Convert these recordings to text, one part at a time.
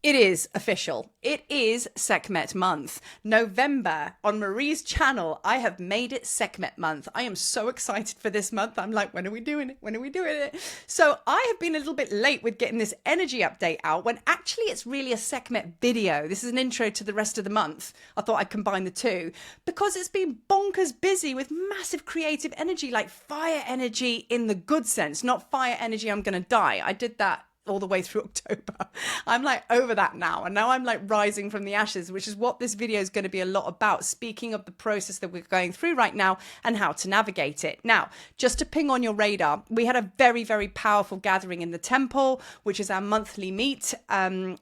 It is official. It is Sekhmet Month. November on Marie's channel, I have made it Sekhmet Month. I am so excited for this month. I'm like, when are we doing it? When are we doing it? So I have been a little bit late with getting this energy update out when actually it's really a Sekhmet video. This is an intro to the rest of the month. I thought I'd combine the two because it's been bonkers busy with massive creative energy, like fire energy in the good sense, not fire energy, I'm going to die. I did that all the way through October. I'm like over that now. And now I'm like rising from the ashes, which is what this video is going to be a lot about. Speaking of the process that we're going through right now and how to navigate it. Now, just to ping on your radar, we had a very, very powerful gathering in the temple, which is our monthly meet on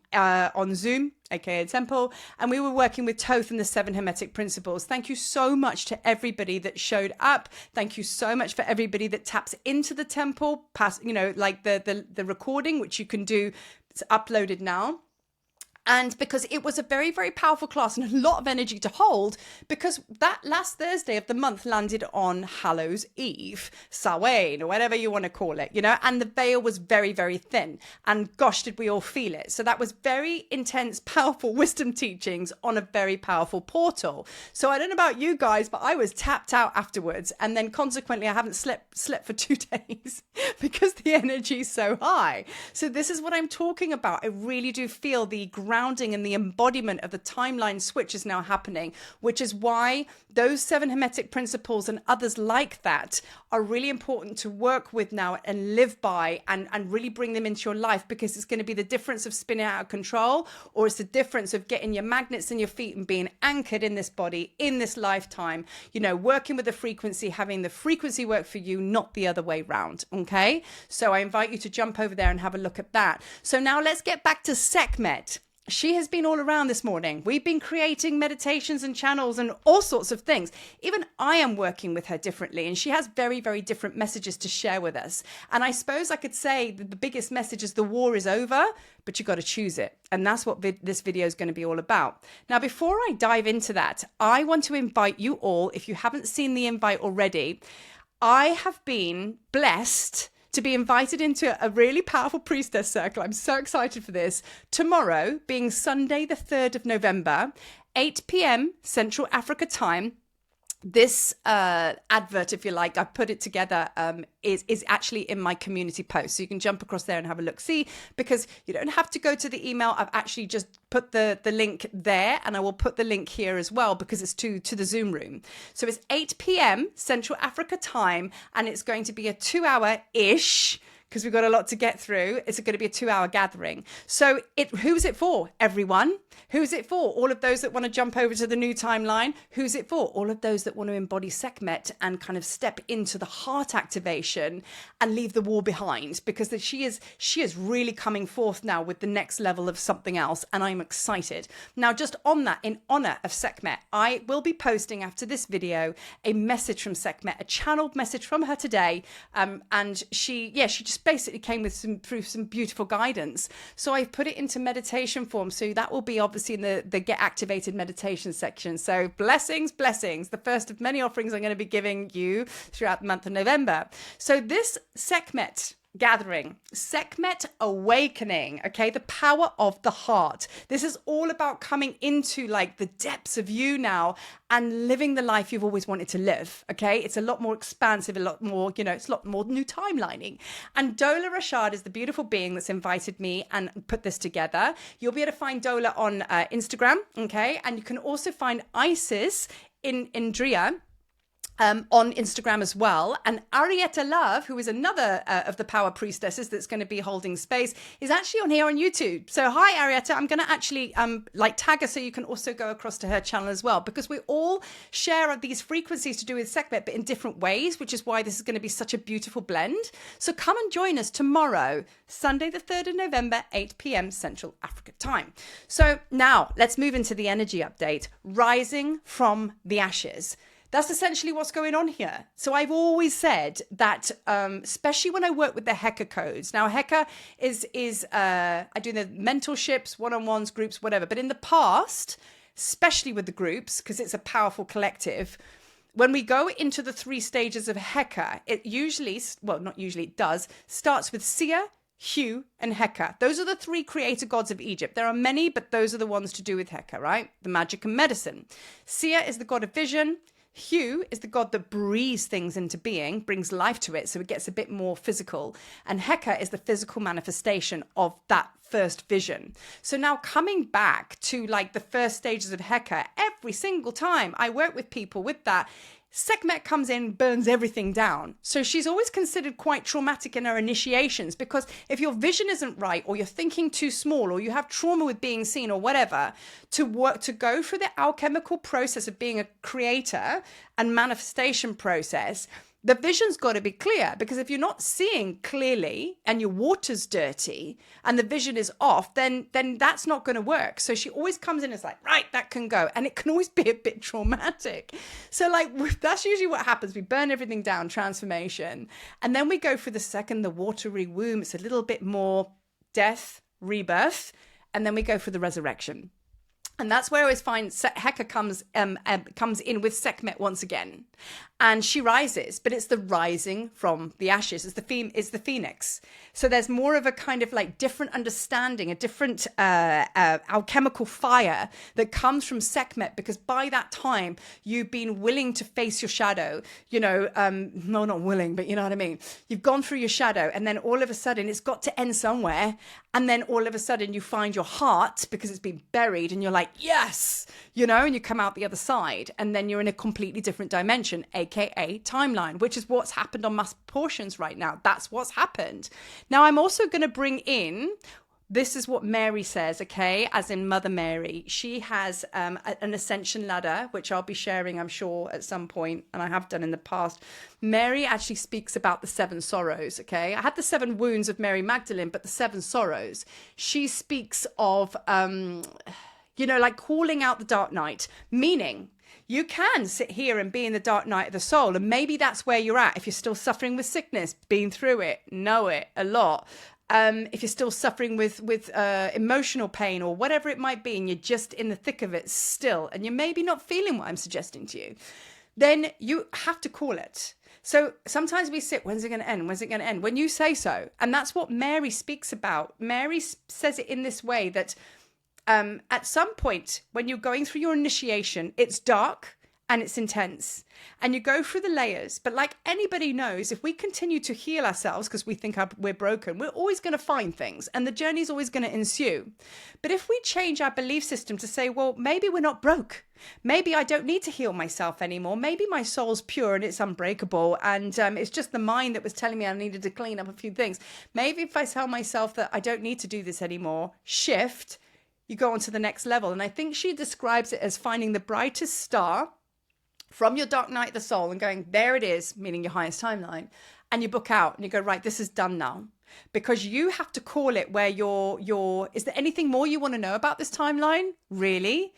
Zoom, aka Temple, and we were working with Thoth and the Seven Hermetic Principles. Thank you so much to everybody that showed up. Thank you so much for everybody that taps into the temple, like the recording, which you can do. It's uploaded now. And because it was a very, very powerful class and a lot of energy to hold, because that last Thursday of the month landed on Hallows Eve, Samhain, or whatever you want to call it, and the veil was very, very thin. And gosh, did we all feel it. So that was very intense, powerful wisdom teachings on a very powerful portal. So I don't know about you guys, but I was tapped out afterwards. And then consequently, I haven't slept for 2 days because the energy is so high. So this is what I'm talking about. I really do feel the grounding and the embodiment of the timeline switch is now happening, which is why those 7 Hermetic Principles and others like that are really important to work with now and live by and really bring them into your life, because it's going to be the difference of spinning out of control, or it's the difference of getting your magnets in your feet and being anchored in this body, in this lifetime, working with the frequency, having the frequency work for you, not the other way round. Okay. So I invite you to jump over there and have a look at that. So now let's get back to Sekhmet. She has been all around this morning. We've been creating meditations and channels and all sorts of things. Even I am working with her differently, and she has very, very different messages to share with us. And I suppose I could say that the biggest message is the war is over, but you got to choose it. And that's what this video is going to be all about. Now, before I dive into that, I want to invite you all, if you haven't seen the invite already, I have been blessed to be invited into a really powerful Priestess Circle. I'm so excited for this. Tomorrow, being Sunday, the 3rd of November, 8 p.m. Central Africa time. This advert, if you like, I put it together, is actually in my community post. So you can jump across there and have a look. See, because you don't have to go to the email. I've actually just put the link there, and I will put the link here as well, because it's to the Zoom room. So it's 8 p.m. Central Africa time, and it's going to be a 2-hour-ish, because we've got a lot to get through. It's going to be a 2-hour gathering. So who's it for? Everyone. Who's it for? All of those that want to jump over to the new timeline. Who's it for? All of those that want to embody Sekhmet and kind of step into the heart activation and leave the war behind, because she is really coming forth now with the next level of something else. And I'm excited. Now, just on that, in honor of Sekhmet, I will be posting after this video a message from Sekhmet, a channeled message from her today. And she just basically came with through some beautiful guidance. So I've put it into meditation form. So that will be obviously in the Get Activated meditation section. So blessings, the first of many offerings I'm going to be giving you throughout the month of November. So this Sekhmet gathering, Sekhmet awakening, okay, the power of the heart. This is all about coming into like the depths of you now and living the life you've always wanted to live, okay? It's a lot more expansive, a lot more, it's a lot more new timelining. And Dola Rashad is the beautiful being that's invited me and put this together. You'll be able to find Dola on Instagram, okay? And you can also find Isis in Indria on Instagram as well. And Arietta Love, who is another of the power priestesses that's going to be holding space, is actually on here on YouTube. So hi, Arietta. I'm going to actually tag her so you can also go across to her channel as well, because we all share these frequencies to do with Sekhmet, but in different ways, which is why this is going to be such a beautiful blend. So come and join us tomorrow, Sunday, the 3rd of November, 8 p.m. Central Africa time. So now let's move into the energy update, rising from the ashes. That's essentially what's going on here. So I've always said that, especially when I work with the Heka codes. Now, Heka is I do the mentorships, one-on-ones, groups, whatever. But in the past, especially with the groups, because it's a powerful collective, when we go into the 3 stages of Heka, it usually, well, not usually, it does, starts with seer, Hu, and Heka. Those are the three creator gods of Egypt. There are many, but those are the ones to do with Heka, right? The magic and medicine. Sia is the god of vision. Hu is the god that breathes things into being, brings life to it, so it gets a bit more physical. And Heka is the physical manifestation of that first vision. So now coming back to like the first stages of Heka, every single time I work with people with that, Sekhmet comes in, burns everything down. So she's always considered quite traumatic in her initiations, because if your vision isn't right, or you're thinking too small, or you have trauma with being seen or whatever, to go through the alchemical process of being a creator and manifestation process, the vision's got to be clear, because if you're not seeing clearly and your water's dirty and the vision is off, then that's not going to work. So she always comes in and is like, right, that can go. And it can always be a bit traumatic. So like, that's usually what happens. We burn everything down, transformation. And then we go for the second, the watery womb. It's a little bit more death, rebirth. And then we go for the resurrection. And that's where I always find Heka comes in with Sekhmet once again. And she rises, but it's the rising from the ashes. It's the phoenix. So there's more of a kind of like different understanding, a different alchemical fire that comes from Sekhmet, because by that time you've been willing to face your shadow. No, not willing, but you know what I mean. You've gone through your shadow, and then all of a sudden it's got to end somewhere. And then all of a sudden you find your heart, because it's been buried, and you're like, yes, and you come out the other side, and then you're in a completely different dimension, aka timeline, which is what's happened on Mass Proportions right now. That's what's happened. Now I'm also going to bring in, this is what Mary says, okay, as in Mother Mary. She has an ascension ladder, which I'll be sharing, I'm sure, at some point, and I have done in the past. Mary actually speaks about the 7 sorrows, okay? I had the 7 wounds of Mary Magdalene, but the 7 sorrows. She speaks of, like calling out the dark night, meaning you can sit here and be in the dark night of the soul, and maybe that's where you're at. If you're still suffering with sickness, been through it, know it a lot. If you're still suffering with emotional pain or whatever it might be, and you're just in the thick of it still, and you're maybe not feeling what I'm suggesting to you, then you have to call it. So sometimes we sit, when's it going to end? When's it going to end? When you say so. And that's what Mary speaks about. Mary says it in this way that at some point when you're going through your initiation, it's dark and it's intense, and you go through the layers. But like anybody knows, if we continue to heal ourselves because we think we're broken, we're always going to find things, and the journey is always going to ensue. But if we change our belief system to say, well, maybe we're not broke, maybe I don't need to heal myself anymore, maybe my soul's pure and it's unbreakable, and it's just the mind that was telling me I needed to clean up a few things. Maybe if I tell myself that I don't need to do this anymore, shift, you go on to the next level. And I think she describes it as finding the brightest star from your dark night of the soul and going, there it is, meaning your highest timeline, and you book out and you go, right, this is done now. Because you have to call it where is there anything more you want to know about this timeline? Really?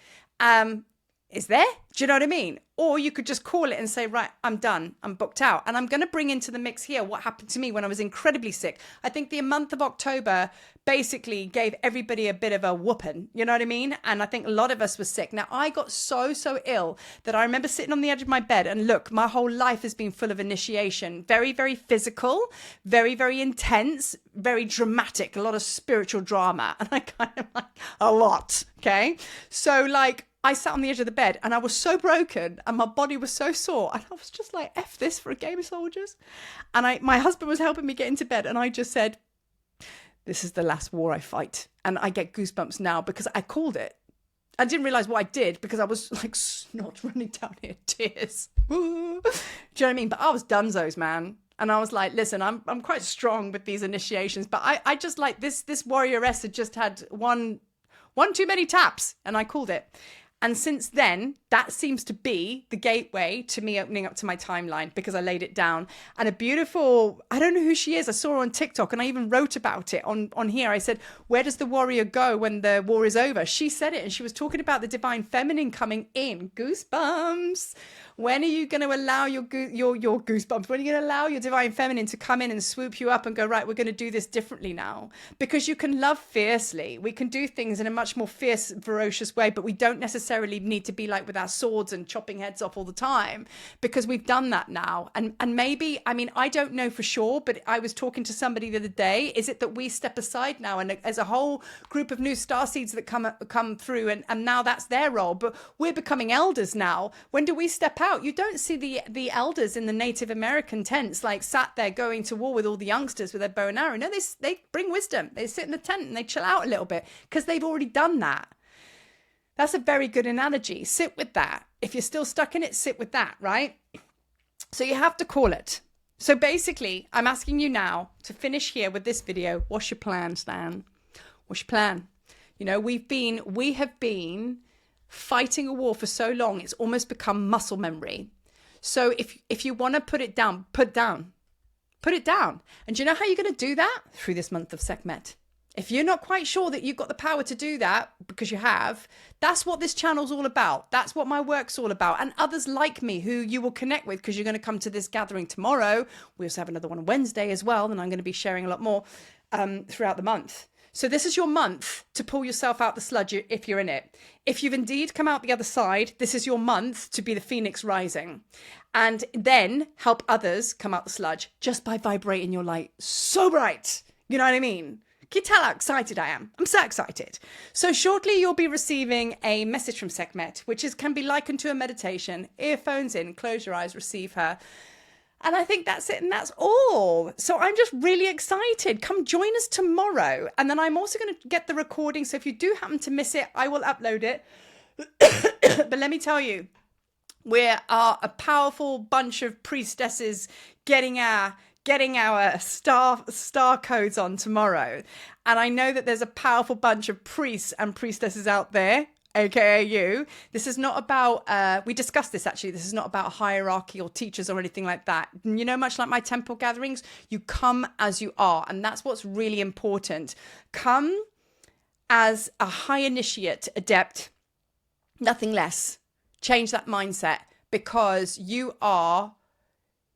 Is there? Do you know what I mean? Or you could just call it and say, right, I'm done. I'm booked out. And I'm going to bring into the mix here what happened to me when I was incredibly sick. I think the month of October basically gave everybody a bit of a whooping. You know what I mean? And I think a lot of us were sick. Now, I got so ill that I remember sitting on the edge of my bed, and look, my whole life has been full of initiation. Very, very physical, very, very intense, very dramatic, a lot of spiritual drama. And I kind of like a lot. Okay. So like, I sat on the edge of the bed and I was so broken and my body was so sore, and I was just like, F this for a game of soldiers. And my husband was helping me get into bed, and I just said, this is the last war I fight. And I get goosebumps now because I called it. I didn't realize what I did because I was like snot running down here, tears. Do you know what I mean? But I was dunzos, man. And I was like, listen, I'm quite strong with these initiations, but I just like this warrioress had just had one too many taps, and I called it. And since then, that seems to be the gateway to me opening up to my timeline, because I laid it down. And a beautiful, I don't know who she is. I saw her on TikTok, and I even wrote about it on here. I said, where does the warrior go when the war is over? She said it, and she was talking about the divine feminine coming in. Goosebumps. When are you going to allow your goosebumps? When are you going to allow your divine feminine to come in and swoop you up and go, right, we're going to do this differently now? Because you can love fiercely. We can do things in a much more fierce, ferocious way, but we don't necessarily need to be like with our swords and chopping heads off all the time, because we've done that now. And maybe, I mean, I don't know for sure, but I was talking to somebody the other day. Is it that we step aside now and as a whole group of new star seeds that come through, and now that's their role, but we're becoming elders now? When do we step out? You don't see the elders in the Native American tents like sat there going to war with all the youngsters with their bow and arrow. No, they bring wisdom. They sit in the tent and they chill out a little bit because they've already done that. That's a very good analogy. Sit with that. If you're still stuck in it, sit with that, right? So you have to call it. So basically, I'm asking you now to finish here with this video. What's your plan, Stan? What's your plan? You know, we have been fighting a war for so long, it's almost become muscle memory. So if you want to put it down, put it down. And do you know how you're going to do that? Through this month of Sekhmet. If you're not quite sure that you've got the power to do that, because you have, that's what this channel's all about. That's what my work's all about. And others like me who you will connect with, because you're going to come to this gathering tomorrow. We also have another one on Wednesday as well, and I'm going to be sharing a lot more throughout the month. So this is your month to pull yourself out the sludge if you're in it. If you've indeed come out the other side, this is your month to be the phoenix rising. And then help others come out the sludge just by vibrating your light so bright. You know what I mean? Can you tell how excited I am? I'm so excited. So shortly you'll be receiving a message from Sekhmet, which can be likened to a meditation. Earphones in, close your eyes, receive her. And I think that's it, and that's all. So I'm just really excited. Come join us tomorrow. And then I'm also going to get the recording. So if you do happen to miss it, I will upload it. But let me tell you, we are a powerful bunch of priestesses getting our star codes on tomorrow. And I know that there's a powerful bunch of priests and priestesses out there, aka you. This is not about, we discussed this actually, this is not about hierarchy or teachers or anything like that. You know, much like my temple gatherings, you come as you are. And that's what's really important. Come as a high initiate, adept, nothing less. Change that mindset, because you are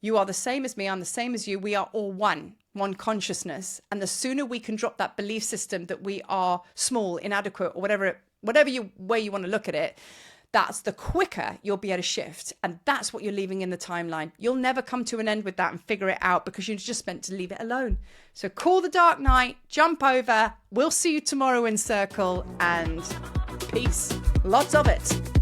the same as me. I'm the same as you. We are all one consciousness. And the sooner we can drop that belief system that we are small, inadequate, or whatever way you want to look at it, that's the quicker you'll be able to shift. And that's what you're leaving in the timeline. You'll never come to an end with that and figure it out, because you're just meant to leave it alone. So call the dark night, jump over. We'll see you tomorrow in Circle, and peace. Lots of it.